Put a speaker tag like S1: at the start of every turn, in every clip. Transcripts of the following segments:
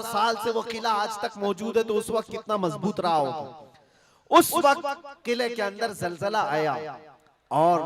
S1: साल से वो किला आज तक मौजूद है, तो उस वक्त कितना मजबूत रहा होगा। उस वक्त किले के अंदर जलजला आया और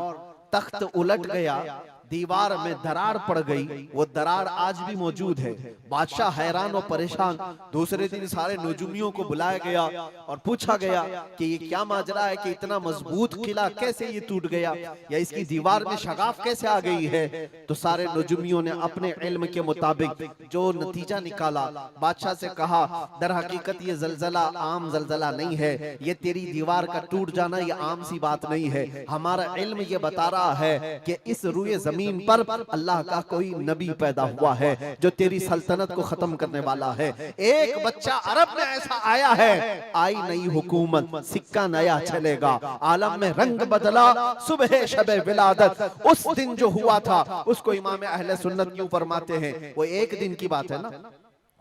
S1: तख्त उलट गया, दीवार में दरार पड़ गई। वो दरार आज भी मौजूद है। बादशाह हैरान और परेशान। दूसरे दिन सारे नजूमियों को बुलाया गया और पूछा गया कि ये क्या माजरा है कि इतना मजबूत किला कैसे ये टूट गया, या इसकी दीवार में शगाफ कैसे आ गई है। तो सारे नजूमियों ने अपने इल्म के मुताबिक जो नतीजा निकाला, बादशाह से कहा दर हकीकत ये जलजला आम जलजला नहीं है, ये तेरी दीवार का टूट जाना ये आम सी बात नहीं है। हमारा इल्म ये बता रहा है कि इस रुए जमीन पर अल्लाह का कोई नबी पैदा हुआ है जो तेरी सल्तनत को खत्म करने वाला है। एक बच्चा अरब में ऐसा आया है, आई नई हुकूमत, सिक्का नया चलेगा, आलम में रंग बदला, सुबह शबे विलादत। उस दिन जो हुआ था उसको इमाम अहले सुन्नत क्यों फरमाते हैं, वो एक दिन की बात है ना।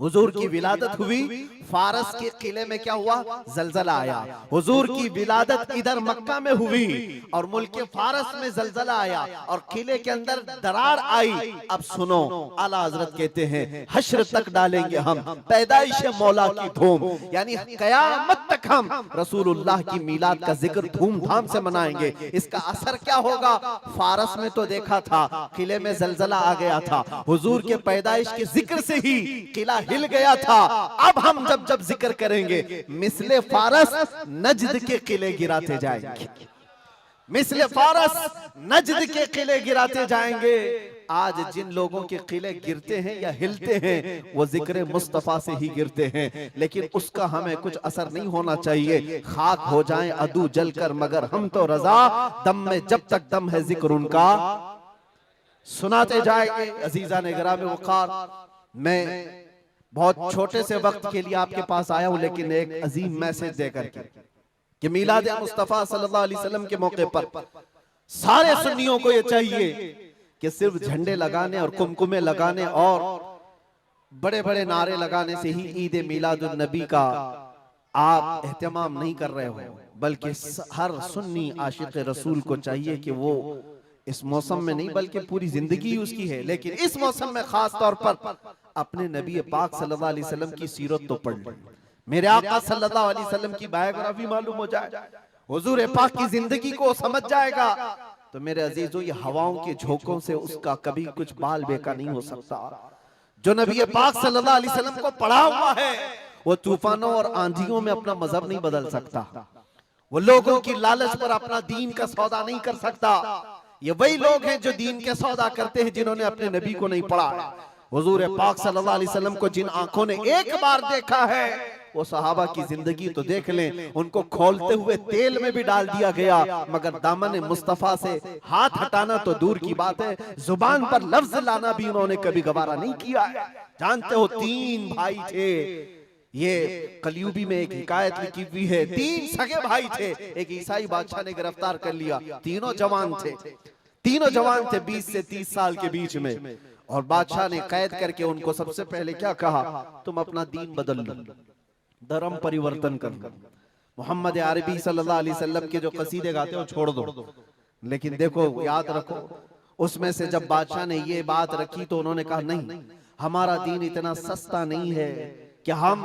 S1: हुजूर की विलादत हुई, फारस के किले में क्या हुआ, जलजला आया। हुजूर की विलादत इधर मक्का में हुई और मुल्क फारस में जलजला आया और किले के अंदर दरार आई। अब सुनो, आला हजरत कहते हैं हश्र तक डालेंगे हम पैदाइश मौला की धूम, यानी कयामत तक हम रसूलुल्लाह की मिलाद का जिक्र धूमधाम से मनाएंगे। इसका असर क्या होगा, फारस में तो देखा था किले में जलजला आ गया था, हुजूर के पैदाइश के जिक्र से ही किला हिल गया था। अब हम जब जब जिक्र करेंगे मिसले फारस नजद के किले गिराते जाएंगे, मिसले फारस नजद के किले गिराते जाएंगे। आज जिन लोगों के किले गिरते हैं या हिलते हैं वो जिक्र मुस्तफा से ही गिरते हैं, लेकिन उसका हमें कुछ असर नहीं होना चाहिए। खाक हो जाएं अदू जलकर मगर हम तो रजा, दम में जब तक दम है जिक्र उनका सुनाते जाएंगे। अजीजा ने गिराम वक़ार, मैं बहुत छोटे से वक्त के लिए आपके पास आया हूं, लेकिन एक अजीम मैसेज देकर के कि मिलाद मुस्तफा सल्लल्लाहु अलैहि वसल्लम के मौके पर सारे सुन्नियों को यह चाहिए कि सिर्फ झंडे लगाने और कुमकुमे लगाने और बड़े बड़े नारे लगाने से ही ईद मिलादुन नबी का आप एहतमाम नहीं कर रहे हो, बल्कि हर सुन्नी आशिक रसूल को चाहिए कि वो इस मौसम में नहीं बल्कि पूरी जिंदगी उसकी है, लेकिन इस मौसम में खास तौर पर अपने नबी पाक सल्लल्लाहु अलैहि वसल्लम की सीरत तो पढ़ ले, मेरे आका सल्लल्लाहु अलैहि वसल्लम की बायोग्राफी मालूम हो जाए, हुजूर पाक की जिंदगी को समझ जाएगा। तो मेरे अजीजों, ये हवाओं के झोंकों से उसका कभी कुछ बाल बेका नहीं हो सकता। जो नबी पाक सल्लल्लाहु अलैहि वसल्लम को पढ़ा हुआ है वो तूफानों और आंधियों में अपना मजहब नहीं बदल सकता, वो लोगों की लालच पर अपना दीन का सौदा नहीं कर सकता। ये वही लोग हैं जो दीन के सौदा करते हैं जिन्होंने अपने नबी को नहीं पढ़ा। हुजूर पाक सल्लल्लाहु अलैहि वसल्लम को जिन आंखों ने एक बार देखा है वो सहाबा की जिंदगी तो देख लें, उनको खोलते हुए तेल में भी डाल दिया गया, मगर दामन मुस्तफा से हाथ हटाना तो दूर की बात है, जुबान पर लफ्ज लाना भी उन्होंने कभी गवारा नहीं किया। जानते हो, 3 भाई थे, ये कलयुगी में एक हिकायत लिखी हुई है, 3 सगे भाई थे, एक ईसाई बादशाह ने गिरफ्तार कर लिया। तीनों जवान थे, 20 से 30 साल के बीच में, और बादशाह ने कैद करके उनको सबसे पहले क्या कहा, तुम अपना दीन बदल लो, धर्म परिवर्तन कर लो, मोहम्मद अरबी सल्लल्लाहु अलैहि वसल्लम के जो कसीदे गाते हो छोड़ दो। लेकिन देखो, याद रखो, उसमें से जब बादशाह ने ये बात रखी तो उन्होंने कहा नहीं, हमारा दीन इतना सस्ता नहीं है कि हम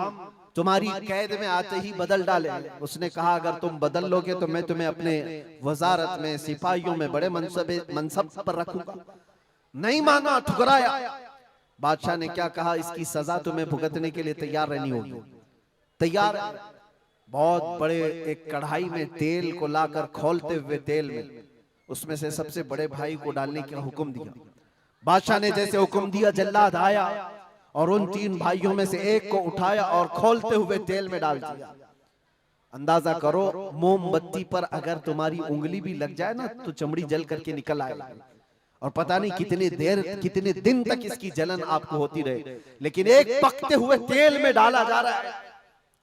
S1: तुम्हारी कैद में आते ही बदल डाले। उसने कहा अगर तुम बदल लोगे तो मैं तुम्हें अपने वजारत में सिपाहियों में बड़े मनसब पर रखूंगा। नहीं माना, ठुकराया। बादशाह ने क्या कहा, इसकी सजा तुम्हें भुगतने के लिए तैयार रहनी होगी। तैयार। बहुत बड़े एक कढ़ाई में तेल को लाकर खोलते हुए तेल में उसमें से सबसे बड़े भाई को डालने का हुक्म दिया। बादशाह ने जैसे हुक्म दिया, जल्लाद आया और उन 3 भाइयों में से एक को उठाया और खोलते हुए तेल में डाल दिया। अंदाजा करो, मोमबत्ती पर अगर तुम्हारी उंगली भी लग जाए ना तो चमड़ी जल करके निकल आएगा, और पता नहीं कितनी देर कितने दिन तक इसकी जलन आपको होती रहे। लेकिन एक पकते हुए तेल में डाला जा रहा है,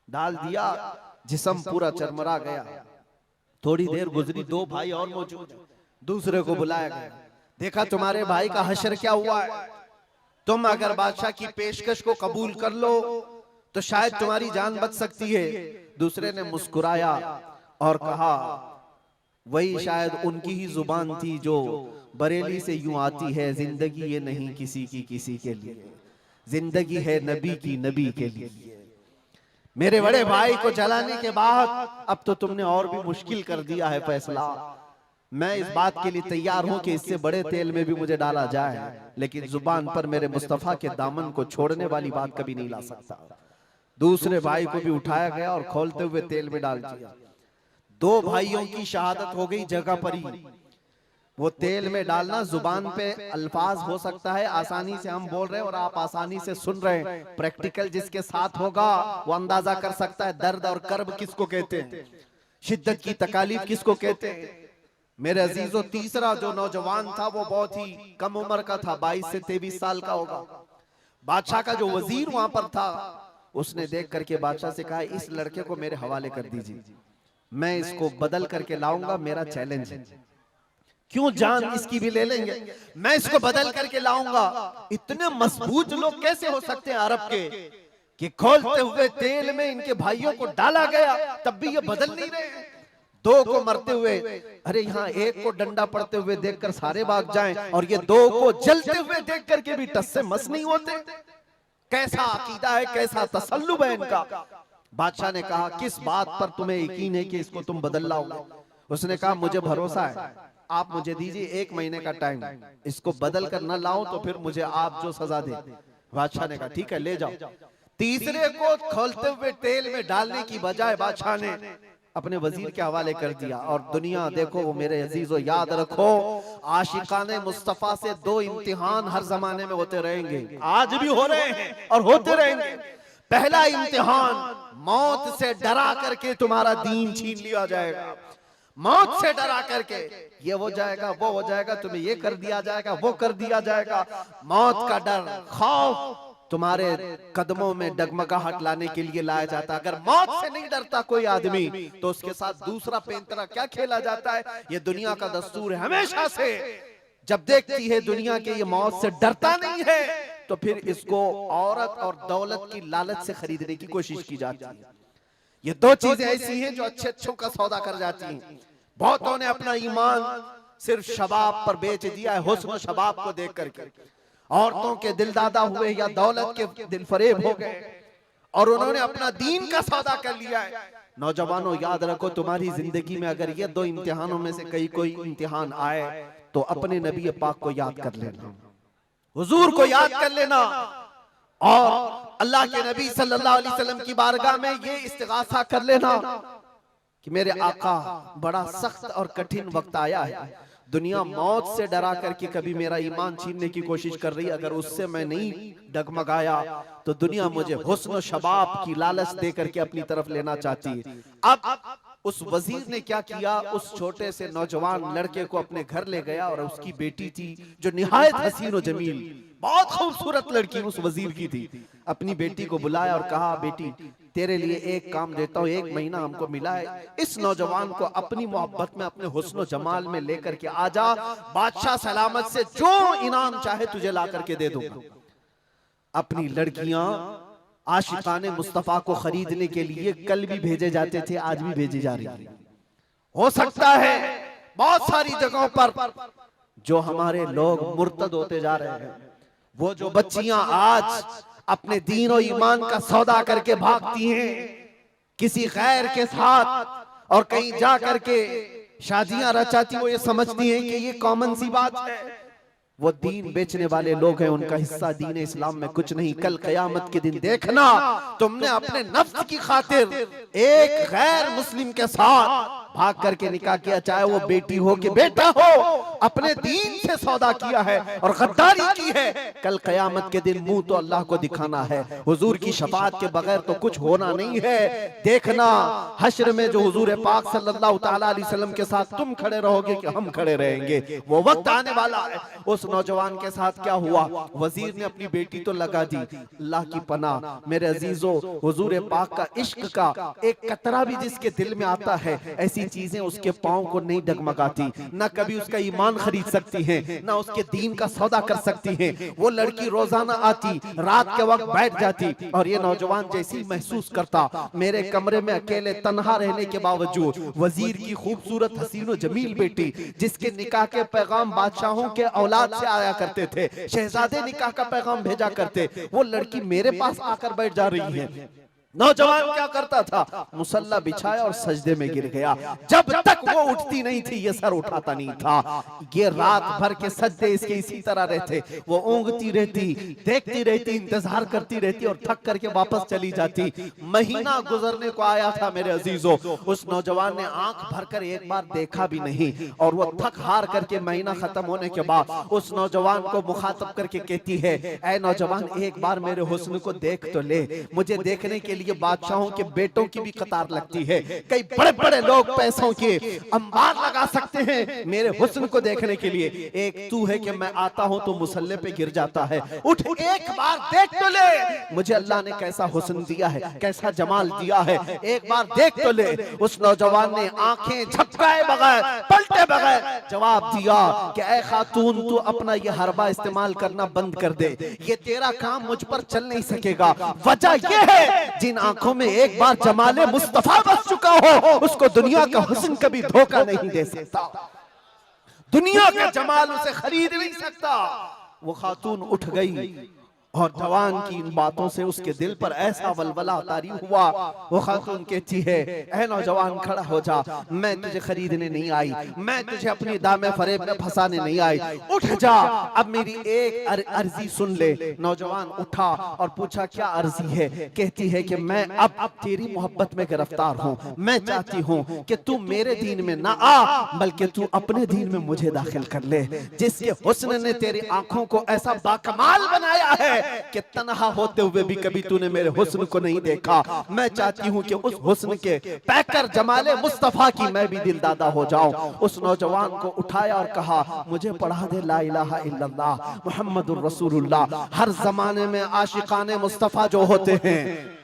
S1: डाल दिया, जिस्म पूरा चरमरा गया। थोड़ी देर गुजरी, 2 भाई और मौजूद, दूसरे को बुलाया गया, देखा तुम्हारे भाई का हश्र क्या हुआ है, तुम अगर बादशाह की पेशकश को कबूल कर लो तो शायद तुम्हारी जान बच सकती है। दूसरे ने मुस्कुराया और कहा वही शायद उनकी ही जुबान थी जो बरेली से यूं आती है, जिंदगी ये नहीं किसी की किसी के लिए, जिंदगी है नबी की, नबी के लिए। मेरे बड़े भाई को जलाने के बाद अब तो तुमने और भी मुश्किल कर दिया है फैसला। मैं इस बात के लिए तैयार हूं कि इससे बड़े तेल में भी मुझे डाला जाए, लेकिन जुबान पर मेरे मुस्तफा के दामन को छोड़ने वाली बात कभी नहीं ला सकता। दूसरे भाई को भी उठाया गया और खोलते हुए तेल में डाल दिया। 2 भाइयों की शहादत हो गई जगह पर ही। वो तेल में डालना जुबान पे अल्फाज हो सकता है, आसानी से हम बोल रहे हैं और आप आसानी से सुन रहे हैं। प्रैक्टिकल जिसके साथ होगा वो अंदाजा कर सकता है दर्द और कर्ब किसको कहते हैं, शिद्दत की तकालीफ किसको कहते हैं। मेरे अजीजों, तीसरा जो नौजवान था वो बहुत ही कम उम्र का था, 22 से 23 साल का होगा। बादशाह का जो वजीर वहां पर था उसने देख करके बादशाह से कहा, इस लड़के को मेरे हवाले कर दीजिए, मैं इसको बदल करके लाऊंगा, मेरा चैलेंज है। क्यों जान इसकी भी ले लेंगे, मैं इसको बदल करके लाऊंगा। इतने मजबूत लोग कैसे हो सकते हैं अरब के कि खोलते हुए तेल में इनके भाइयों को डाला गया तब भी ये बदल नहीं रहे। 2 को मरते हुए, अरे यहाँ 1 को डंडा पड़ते हुए देखकर सारे भाग जाएं और ये 2 को जलते हुए देख करके भी टस से मस नहीं होते। कैसा अकीदा है, कैसा तसल्लुब है इनका। बादशाह ने कहा, किस बात पर तुम्हें यकीन है कि इसको तुम बदल लाओगे। उसने कहा, मुझे भरोसा है, आप मुझे दीजिए 1 महीने का टाइम, इसको बदल कर न लाऊं तो फिर मुझे आप जो सजा दे। बादशाह ने कहा, ठीक है ले जाओ। तीसरे को खोलते हुए तेल में डालने की बजाय बादशाह ने अपने वजीर के हवाले कर दिया। और दुनिया देखो, वो मेरे अजीजों याद रखो, आशिकाने मुस्तफा से 2 इम्तिहान हर जमाने में होते रहेंगे, आज भी हो रहे हैं और होते रहेंगे। पहला इम्तिहान, मौत से डरा करके तुम्हारा दीन छीन लिया जाएगा। मौत से डरा करके ये हो जाएगा, वो हो जाएगा, तुम्हें ये कर दिया जाएगा, वो कर दिया जाएगा। मौत का डर, खौफ तुम्हारे कदमों में डगमगाहट लाने के लिए लाया जाता है। अगर मौत से नहीं डरता कोई आदमी तो उसके साथ दूसरा पेंतरा क्या खेला जाता है। ये दुनिया का दस्तूर है, हमेशा से जब देखती है दुनिया के ये मौत से डरता नहीं है तो फिर इसको औरत और दौलत की लालच से खरीदने की कोशिश की जाती है। ये 2 चीजें ऐसी हैं जो अच्छों का सौदा कर जाती हैं। बहुतों ने अपना ईमान सिर्फ शबाब पर बेच दिया है, हुस्न शबाब को देख करके। औरतों के दिल दादा हुए या दौलत के दिल फरेब हो गए और उन्होंने अपना दीन का सौदा कर लिया है। नौजवानों याद रखो, तुम्हारी जिंदगी में अगर ये 2 इम्तिहानों में से कोई इम्तिहान आए तो अपने नबी पाक को याद कर लेना, हुजूर को याद कर लेना और अल्लाह के नबी सल्लल्लाहु अलैहि वसल्लम की बारगाह में ये इस्तिगासा कर लेना कि मेरे आका, बड़ा सख्त और कठिन वक्त आया है। दुनिया मौत से डरा करके कभी मेरा ईमान छीनने की कोशिश कर रही है, अगर उससे मैं नहीं डगमगाया तो दुनिया मुझे हुस्न शबाब की लालच दे करके अपनी तरफ लेना चाहती है। अब उस वजीर ने क्या किया, उस छोटे से नौजवान लड़के को अपने घर ले गया और उसकी बेटी थी जो निहायत हसीन और जमील, बहुत खूबसूरत लड़की उस वजीर की थी। अपनी बेटी को बुलाया और कहा, बेटी तेरे लिए एक काम देता हूँ, 1 महीना हमको मिला है, इस नौजवान को अपनी मोहब्बत में, अपने हुस्न जमाल में लेकर के आजा, बादशाह सलामत से जो इनाम चाहे तुझे ला करके दे दूंगा। अपनी लड़कियां आशिकाने मुस्तफा को खरीदने के लिए कल भी भेजे जाते थे, आज भी भेजी जा रही है। हो सकता है बहुत सारी जगहों पर जो हमारे लोग मुर्तद होते जा रहे हैं, वो जो बच्चियां आज अपने दीन और ईमान का सौदा करके भागती हैं किसी गैर के साथ और कहीं जा करके शादियां रचाती, वो ये समझती हैं कि ये कॉमन सी बात है। वो दीन बेचने वाले लोग हैं, उनका हिस्सा दीन इस्लाम में कुछ नहीं। कल क़यामत के दिन देखना, तुमने अपने नफ्स की खातिर एक गैर मुस्लिम के साथ भाग करके निकाह किया, चाहे वो बेटी हो कि बेटा हो, अपने दीन से सौदा किया है और गद्दारी की है। कल क़यामत के दिन मुंह तो अल्लाह को दिखाना है, हुजूर की शफाअत के बगैर तो कुछ होना नहीं है। देखना हश्र में जो हुजूर पाक सल्लल्लाहु ताला अलैहि वसल्लम के साथ तुम खड़े रहोगे कि हम खड़े रहेंगे, वो वक्त आने वाला है। उस नौजवान के साथ क्या हुआ, वजीर ने अपनी बेटी तो लगा दी, अल्लाह की पनाह मेरे अजीजों, हुजूर पाक का इश्क का एक कतरा भी जिसके दिल में आता है, ऐसी ऐसी चीजें उसके पांव को नहीं डगमगाती, ना कभी उसका ईमान खरीद सकती हैं, ना उसके दीन का सौदा कर सकती हैं। वो लड़की रोजाना आती, रात के वक्त बैठ जाती, और ये नौजवान जैसे ही महसूस करता मेरे कमरे में अकेले तन्हा रहने के बावजूद वजीर की खूबसूरत हसीनो जमील बेटी, जिसके निकाह के पैगाम बादशाहों के औलाद से आया करते थे, शहजादे निकाह का पैगाम भेजा करते, वो लड़की मेरे पास आकर बैठ जा रही है। नौजवान क्या करता था, मुसल्ला बिछाया और सजदे में गिर गया। जब तक वो उठती नहीं थी ये सर उठाता नहीं था। ये रात भर के सजदे इसके इसी तरह रहते, वो ऊँगती रहती, देखती रहती, इंतजार करती रहती और थक करके वापस चली जाती। महीना गुजरने को आया था मेरे अजीजों, उस नौजवान ने आंख भरकर एक बार देखा भी नहीं, और वो थक हार करके महीना खत्म होने के बाद उस नौजवान को मुखातब करके कहती है, ऐ नौजवान एक बार मेरे हुस्न को देख तो ले। मुझे देखने के ये बादशाहों के बेटों की भी कतार लगती है, कई बड़े बड़े लोग पैसों के अंबार लगा सकते हैं मेरे हुस्न को देखने के लिए, एक तू है कि मैं आता हूं तो मुसल्ले पे गिर जाता है। उठ एक बार देख तो ले, मुझे अल्लाह ने कैसा हुस्न दिया है, कैसा जमाल दिया है, एक बार देख तो ले। उस नौजवान ने आंखें झपकाए बगैर, पलटे बगैर जवाब दिया कि ऐ खातून तू अपना ये हरबा इस्तेमाल करना बंद कर दे, ये तेरा काम मुझ पर चल नहीं सकेगा। वजह यह है जिन आंखों में एक बार जमाले मुस्तफा बस चुका हो उसको दुनिया का हुस्न कभी धोखा नहीं दे सकता, दुनिया का जमाल उसे खरीद नहीं सकता। वो खातून उठ गई और जवान की इन बातों से उसके दिल पर ऐसा वलवला तारी हुआ। वो खातून कहती है, ऐ नौजवान खड़ा हो जा, मैं तुझे खरीदने नहीं आई, मैं तुझे अपनी दामे फरेब में फंसाने नहीं आई, उठ जा, अब मेरी एक अर्जी सुन ले। नौजवान उठा और पूछा क्या अर्जी है। कहती है कि मैं अब तेरी मोहब्बत में गिरफ्तार हूँ, मैं चाहती हूँ कि तू मेरे दीन में ना आ बल्कि तू अपने दीन में मुझे दाखिल कर ले। जिसके हुस्न ने तेरी आंखों को ऐसा बाकमाल बनाया है कि तन्हा होते हुए भी कभी तूने मेरे हुस्न को नहीं देखा, मैं चाहती हूँ कि उस हुस्न के पैकर जमाले मुस्तफा की मैं भी दिलदादा हो जाऊं। उस नौजवान को उठाया और कहा, मुझे पढ़ा दे ला इलाहा इल्लल्लाह मुहम्मदुर रसूलुल्लाह। हर जमाने में आशिकाने मुस्तफा जो होते हैं,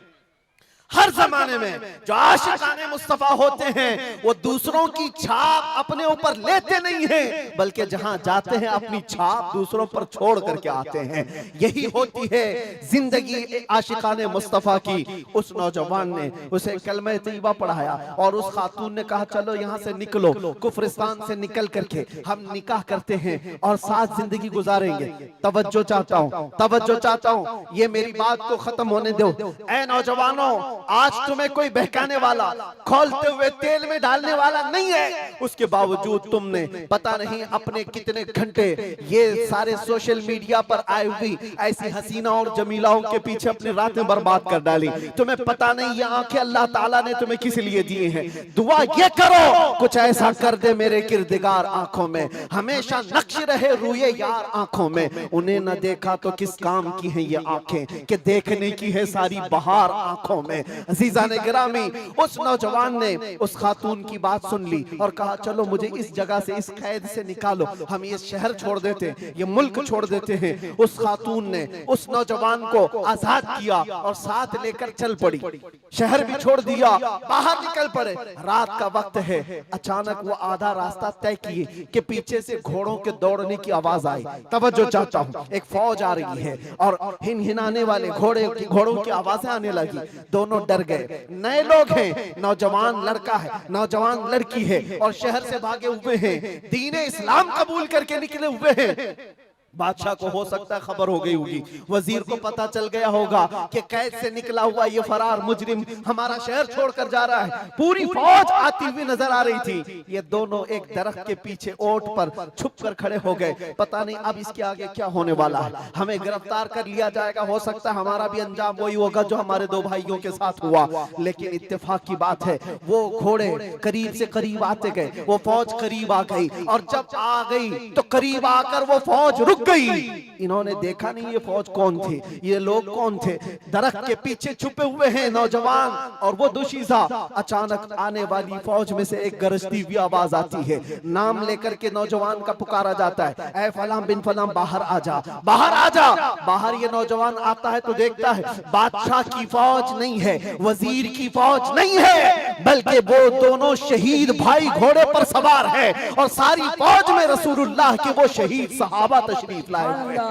S1: हर जमाने में जो आशिकाने मुस्तफा होते हैं, वो दूसरों की छाप अपने ऊपर लेते नहीं हैं, बल्कि जहां जाते हैं अपनी छाप दूसरों पर छोड़ करके आते हैं। यही होती है जिंदगी आशिकाने मुस्तफा की। उस नौजवान ने उसे कलमा तैयबा पढ़ाया और उस खातून ने कहा, चलो यहाँ से निकलो, कुफरिस्तान से निकल करके हम निकाह करते हैं और साथ जिंदगी गुजारेंगे। तवज्जो चाहता हूँ, तवज्जो चाहता हूँ, ये मेरी बात को खत्म होने दो। ऐ नौजवानों, आज तुम्हें कोई बहकाने वाला, खोलते हुए तेल में डालने वाला नहीं है, उसके बावजूद तुमने पता नहीं अपने कितने घंटे ये सारे सोशल मीडिया पर आई हुई ऐसी हसीना और जमीलाओं के पीछे अपनी रातें बर्बाद कर डाली। तुम्हें पता नहीं ये आंखें अल्लाह ताला ने तुम्हें किस लिए दिए हैं। दुआ ये करो कुछ ऐसा कर दे मेरे किरदगार आंखों में, हमेशा नक्श रहे रूए यार आंखों में। उन्हें न देखा तो किस काम की है ये आंखें कि देखने की है सारी बहार आंखों में। अजीजा ने गिरामी, उस नौजवान ने उस खातून की बात सुन ली और कहा, चलो मुझे इस जगह से, इस कैद से निकालो, हम ये शहर छोड़ देते, ये मुल्क छोड़ देते हैं। उस खातून ने उस नौजवान को आजाद किया और साथ लेकर चल पड़ी, शहर भी छोड़ दिया, बाहर निकल पड़े। रात का वक्त है, अचानक वो आधा रास्ता तय किए कि पीछे से घोड़ों के दौड़ने की आवाज आई। तवज्जो चाहता हूँ, एक फौज आ रही है और हिनहिनाने वाले घोड़ों की आवाजें आने लगी। दोनों डर गए, नए लोग हैं, नौजवान लड़का है, नौजवान लड़की है और शहर से भागे हुए हैं, दीन इस्लाम कबूल करके निकले हुए हैं। बादशाह को हो सकता है खबर हो गई होगी, वजीर को पता चल गया होगा कि कैद से निकला हुआ ये फरार मुजरिम हमारा शहर छोड़कर जा रहा है। पूरी फौज आती हुई नजर आ रही थी। ये दोनों एक दरख्त के पीछे ओट पर छुप कर खड़े हो गए। पता नहीं अब इसके आगे क्या होने वाला है, हमें गिरफ्तार कर लिया जाएगा, हो सकता है हमारा भी अंजाम वही होगा जो हमारे दो भाइयों के साथ हुआ। लेकिन इत्तेफाक की बात है, वो घोड़े करीब से करीब आते गए, वो फौज करीब आ गई और जब आ गई तो करीब आकर वो फौज रुक गई। इन्होंने देखा नहीं ये फौज कौन थे, ये लोग कौन थे। दरख्त के पीछे छुपे हुए हैं नौजवान और वो दुशीजा। अचानक आने वाली फौज में से एक गरजती हुई आवाज आती है। नाम लेकर के नौजवान का पुकारा जाता है, ऐ फलां बिन फलां बाहर आ जा, बाहर आ जा। बाहर ये नौजवान आता है तो देखता है बादशाह की फौज नहीं है, वजीर की फौज नहीं है, बल्कि वो दोनों शहीद भाई घोड़े पर सवार है और सारी फौज में रसूलुल्लाह के वो शहीद सहाबा तशरीफ लाए हुए हैं।